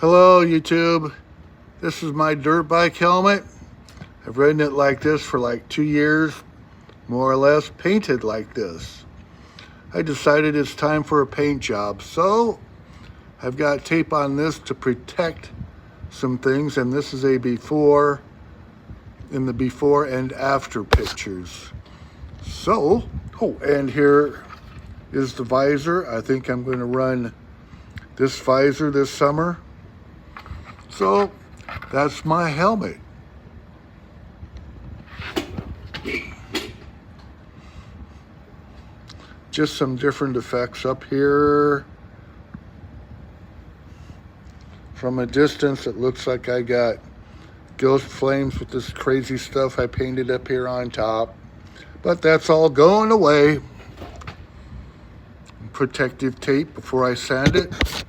Hello YouTube, this is my dirt bike helmet. I've ridden it like this for like 2 years, more or less, painted like this. I decided it's time for a paint job, so I've got tape on this to protect some things, and this is a before, in the before and after pictures. So, and here is the visor. I think I'm going to run this visor this summer. So that's my helmet. Just some different effects up here. From a distance, it looks like I got ghost flames with this crazy stuff I painted up here on top. But that's all going away. Protective tape before I sand it.